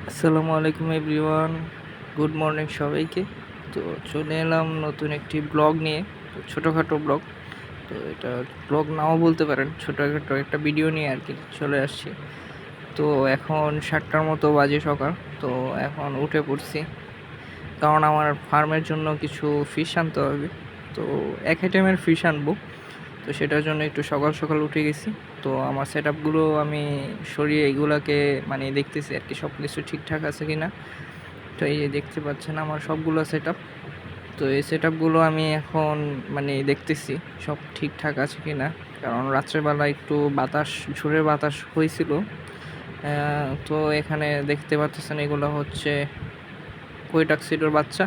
আসসালামু আলাইকুম everyone, good morning সবাইকে। তো চলে এলাম নতুন একটি ব্লগ নিয়ে। তো ছোটোখাটো ব্লগ, তো এটা ব্লগ নাও বলতে পারেন, ছোটোখাটো একটা ভিডিও নিয়ে আর কি চলে আসছি। তো এখন 7টার মতো বাজে সকাল। তো এখন উঠে পড়ছি, কারণ আমার ফার্মের জন্য কিছু ফিশ আনতে হবে। তো এক আইটেমের ফিশ আনবো, তো সেটার জন্য একটু সকাল সকাল উঠে গেছি। তো আমার সেট আপগুলো আমি সরিয়ে এগুলাকে মানে দেখতেছি আর কি সব কিছু ঠিকঠাক আছে কি না। তো এই যে দেখতে পাচ্ছেন আমার সবগুলো সেট আপ। তো এই সেট আপগুলো আমি এখন মানে দেখতেছি সব ঠিকঠাক আছে কি না, কারণ রাত্রেবেলা একটু বাতাস, ঝোড়ের বাতাস হয়েছিল। তো এখানে দেখতে পাচ্ছেন এগুলো হচ্ছে কই টাক্সিডোর বাচ্চা।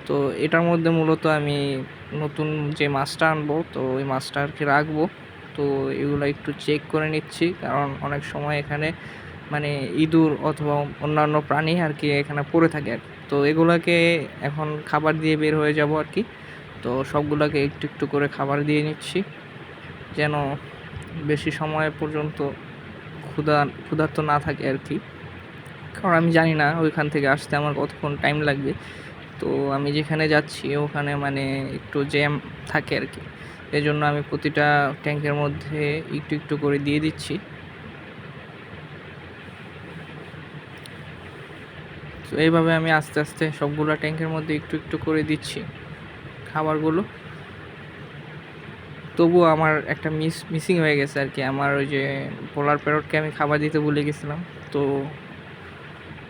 তো এটার মধ্যে মূলত আমি নতুন যে মাছটা আনবো, তো ওই মাছটা আর কি রাখবো। তো এগুলো একটু চেক করে নিচ্ছি, কারণ অনেক সময় এখানে মানে ইঁদুর অথবা অন্যান্য প্রাণী আর কি এখানে পড়ে থাকে আর কি। তো এগুলাকে এখন খাবার দিয়ে বের হয়ে যাব আর কি। তো সবগুলোকে একটু একটু করে খাবার দিয়ে নিচ্ছি, যেন বেশি সময় পর্যন্ত ক্ষুধার্ত না থাকে আর কি। কারণ আমি জানি না ওইখান থেকে আসতে আমার কতক্ষণ টাইম লাগবে। তো আমি যেখানে যাচ্ছি ওখানে মানে একটু জ্যাম থাকে আর কি, এই জন্য আমি প্রতিটা ট্যাঙ্কের মধ্যে একটু একটু করে দিয়ে দিচ্ছি। তো এইভাবে আমি আস্তে আস্তে সবগুলো ট্যাঙ্কের মধ্যে একটু একটু করে দিচ্ছি খাবারগুলো। তবুও আমার একটা মিসিং হয়ে গেছে আর কি, আমার ওই যে পোলার প্যারটকে আমি খাবার দিতে ভুলে গেছিলাম। তো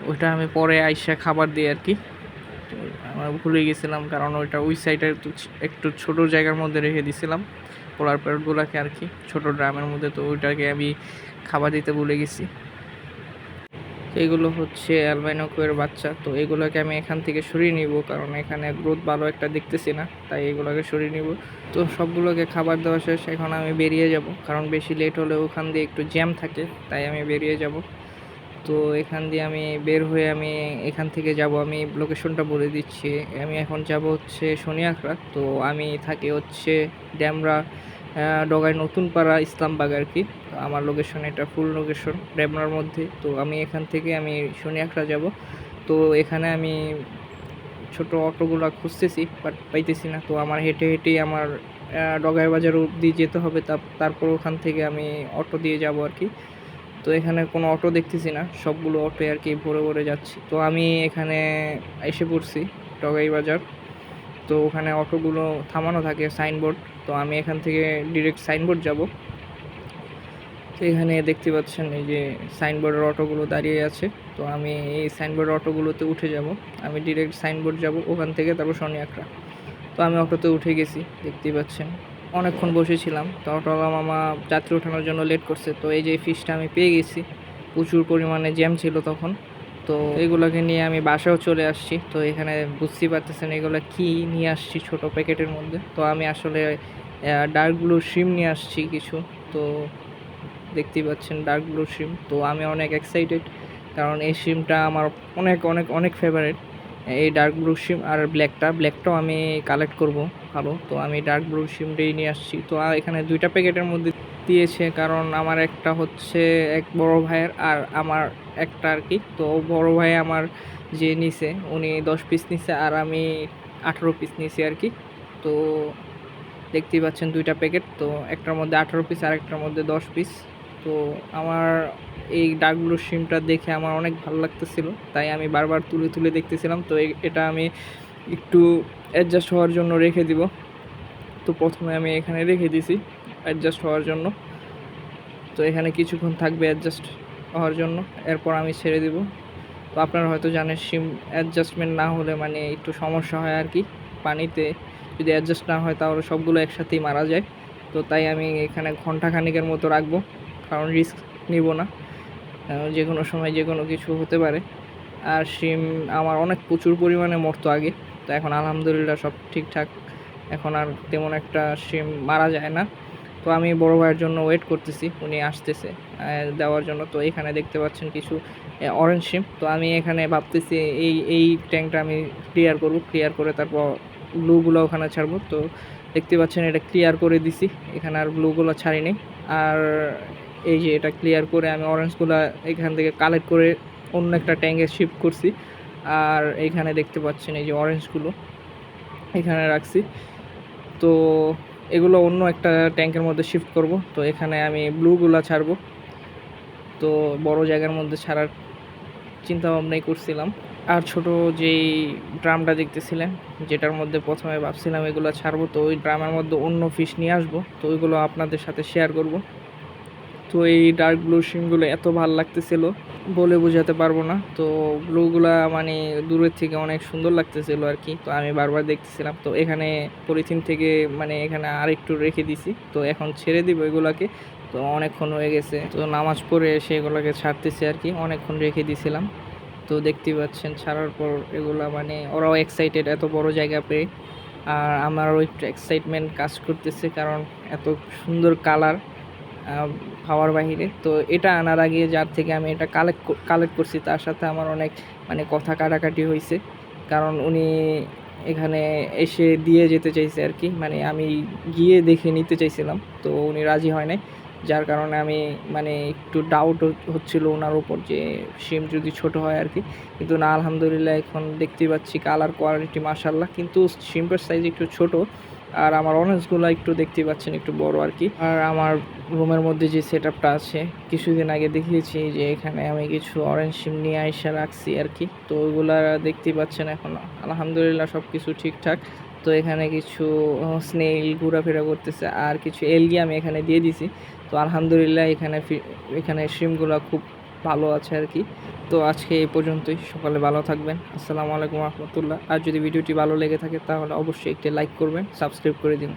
ওইটা আমি পরে আইসা খাবার দিই আর কি। তো আমরা ভুলে গেছিলাম, কারণ ওইটা ওই সাইডে একটু ছোটো জায়গার মধ্যে রেখে দিয়েছিলাম পোলার প্যারটগুলোকে আর কি, ছোটো ড্রামের মধ্যে। তো ওইটাকে আমি খাবার দিতে ভুলে গেছি। তো এগুলো হচ্ছে অ্যালবাইনো কোয়ের বাচ্চা। তো এগুলোকে আমি এখান থেকে সরিয়ে নিব, কারণ এখানে গ্রোথ ভালো একটা দেখতেছি না, তাই এগুলোকে সরিয়ে নিব। তো সবগুলোকে খাবার দেওয়া শেষ, এখন আমি বেরিয়ে যাব, কারণ বেশি লেট হলে ওখান দিয়ে একটু জ্যাম থাকে, তাই আমি বেরিয়ে যাব। তো এখান দিয়ে আমি বের হয়ে আমি এখান থেকে যাব, আমি লোকেশনটা বলে দিচ্ছি। আমি এখন যাব হচ্ছে শনিয়াখড়া। তো আমি থাকি হচ্ছে ড্যামরা ডগায় নতুন পাড়া ইসলামবাগ আর কি। তো আমার লোকেশন, এটা ফুল লোকেশন ড্যামরার মধ্যে। তো আমি এখান থেকে আমি শনিয়াখড়া যাব। তো এখানে আমি ছোট অটোগুলো খুঁজতেছি, বাট পাইতেছি না। তো আমার হেঁটে হেঁটেই আমার ডগাই বাজার অবধি যেতে হবে, তারপর ওখান থেকে আমি অটো দিয়ে যাব আর কি। তো এখানে কোনো অটো দেখতেছি না, সবগুলো অটো আর কি ভরে ভরে যাচ্ছি। তো আমি এখানে এসে পড়ছি টগাই বাজার। তো ওখানে অটোগুলো থামানো থাকে সাইনবোর্ড। তো আমি এখান থেকে ডিরেক্ট সাইনবোর্ড যাব। তো এখানে দেখতে পাচ্ছেন এই যে সাইনবোর্ডের অটোগুলো দাঁড়িয়ে আছে। তো আমি এই সাইনবোর্ডের অটোগুলোতে উঠে যাব, আমি ডিরেক্ট সাইনবোর্ড যাব, ওখান থেকে তারপর শনিয়াখড়া। তো আমি অটোতে উঠে গেছি, দেখতেই পাচ্ছেন অনেকক্ষণ বসেছিলাম। তো অটোওয়ালা মামা যাত্রী ওঠানোর জন্য লেট করছে। তো এই যে ফিশটা আমি পেয়ে গেছি, প্রচুর পরিমাণে জ্যাম ছিল তখন। তো এগুলোকে নিয়ে আমি বাসাও চলে আসছি। তো এখানে বুঝতেই পারতেছেন এগুলো কি নিয়ে আসছি ছোট প্যাকেটের মধ্যে। তো আমি আসলে ডার্ক ব্লু শ্রিম নিয়ে আসছি কিছু। তো দেখতেই পাচ্ছেন ডার্ক ব্লু শ্রিম। তো আমি অনেক এক্সাইটেড, কারণ এই শ্রিমটা আমার অনেক অনেক অনেক ফেভারিট। এই ডার্ক ব্লু শ্রিম আর ব্ল্যাকটাও আমি কালেক্ট করব ভালো। তো আমি ডার্ক ব্লু শ্রিমটাই নিয়ে আসছি। তো এখানে দুইটা প্যাকেটের মধ্যে দিয়েছে, কারণ আমার একটা হচ্ছে এক বড় ভাইয়ের আর আমার একটা আর কি। তো বড় ভাই আমার যে নিছে উনি 10 পিস নিছে, আর আমি 18 পিস নিছি আর কি। তো দেখতেই পাচ্ছেন দুইটা প্যাকেট, তো একটার মধ্যে 18 পিস আর একটার মধ্যে 10 পিস। তো আমার এই ডার্ক ব্লু শ্রিমটা দেখে আমার অনেক ভালো লাগতেছিল, তাই আমি বারবার তুলে তুলে দেখতেছিলাম। তো এটা আমি একটু অ্যাডজাস্ট হওয়ার জন্য রেখে দিব। তো প্রথমে আমি এখানে রেখে দিছি অ্যাডজাস্ট হওয়ার জন্য। তো এখানে কিছুক্ষণ থাকবে অ্যাডজাস্ট হওয়ার জন্য, এরপর আমি ছেড়ে দিব। তো আপনারা হয়তো জানেন সিম অ্যাডজাস্টমেন্ট না হলে মানে একটু সমস্যা হয় আর কি। পানিতে যদি অ্যাডজাস্ট না হয় তাহলে সবগুলো একসাথেই মারা যায়। তো তাই আমি এখানে ঘন্টাখানিকের মতো রাখবো, কারণ রিস্ক নিব না, যে কোনো সময় যে কোনো কিছু হতে পারে। আর সিম আমার অনেক প্রচুর পরিমাণে মরতো আগে, তো এখন আলহামদুলিল্লাহ সব ঠিকঠাক, এখন আর তেমন একটা সিম মারা যায় না। তো আমি বড় ভাইয়ের জন্য ওয়েট করতেছি, উনি আসতেছে দেওয়ার জন্য। তো এখানে দেখতে পাচ্ছেন কিছু অরেঞ্জ সিম। তো আমি এখানে ভাবতেছি এই ট্যাঙ্কটা আমি ক্লিয়ার করে তারপর ব্লুগুলো ওখানে ছাড়বো। তো দেখতে পাচ্ছেন এটা ক্লিয়ার করে দিছি, এখানে আর ব্লুগুলো ছাড়িনি। আর এই যে এটা ক্লিয়ার করে আমি অরেঞ্জগুলো এখান থেকে কালেক্ট করে অন্য একটা ট্যাঙ্কে শিফট করছি। আর এখানে দেখতে পাচ্ছেন এই যে অরেঞ্জগুলো এখানে রাখছি। তো এগুলো অন্য একটা ট্যাঙ্কের মধ্যে শিফট করব। তো এখানে আমি ব্লুগুলা ছাড়বো। তো বড় জায়গার মধ্যে ছাড়ার চিন্তা ভাবনাই করছিলাম। আর ছোট যেই ড্রামটা দেখতেছিলেন, যেটার মধ্যে প্রথমে ভাবছিলাম এগুলো ছাড়বো, তো ওই ড্রামের মধ্যে অন্য ফিশ নিয়ে আসবো, তো ওইগুলো আপনাদের সাথে শেয়ার করব। তো এই ডার্ক ব্লু শিমগুলো এত ভাল লাগতেছিল, বলে বোঝাতে পারবো না। তো ব্লুগুলা মানে দূরের থেকে অনেক সুন্দর লাগতেছিল আর কি। তো আমি বারবার দেখতেছিলাম। তো এখানে পলিথিন থেকে মানে এখানে আর একটু রেখে দিছি। তো এখন ছেড়ে দিব এগুলাকে। তো অনেকক্ষণ হয়ে গেছে, তো নামাজ পড়ে এসে এগুলোকে ছাড়তেছি আর কি। অনেকক্ষণ রেখে দিছিলাম। তো দেখতেই পাচ্ছেন ছাড়ার পর এগুলা মানে ওরাও এক্সাইটেড এত বড় জায়গা পেয়ে। আর আমারও একটু এক্সাইটমেন্ট কাজ করতেছে, কারণ এত সুন্দর কালার ভাবার বাহিরে। তো এটা আনার আগে যার থেকে আমি এটা কালেক্ট করছি তার সাথে আমার অনেক মানে কথা কাটাকাটি হয়েছে, কারণ উনি এখানে এসে দিয়ে যেতে চাইছে আর কি। মানে আমি গিয়ে দেখে নিতে চাইছিলাম, তো উনি রাজি হয় নাই। যার কারণে আমি মানে একটু ডাউট হচ্ছিল ওনার উপর যে সিম যদি ছোট হয় আর কি। কিন্তু না, আলহামদুলিল্লাহ এখন দেখতেই পাচ্ছি কালার কোয়ালিটি মাশাআল্লাহ। কিন্তু সিমের সাইজ একটু ছোট, আর আমার অরেঞ্জগুলো একটু দেখতেই পাচ্ছেন একটু বড় আর কি। আর আমার রুমের মধ্যে যে সেট আপটা আছে, কিছুদিন আগে দেখিয়েছি যে এখানে আমি কিছু অরেঞ্জ সিম নিয়ে আইসা রাখছি আর কি। তো ওইগুলা দেখতেই পাচ্ছেন এখন আলহামদুলিল্লাহ সব কিছু ঠিকঠাক। তো এখানে কিছু স্নেইল ঘোরাফেরা করতেছে, আর কিছু এলগি আমি এখানে দিয়ে দিছি। তো আলহামদুলিল্লাহ এখানে সিমগুলো খুব ভালো আছে আর কি। তো আজকে এই পর্যন্তই। সকালে ভালো থাকবেন। আসসালামু আলাইকুম রহমতুল্লাহ। আর যদি ভিডিওটি ভালো লেগে থাকে তাহলে অবশ্যই একটি লাইক করবেন, সাবস্ক্রাইব করে দিন।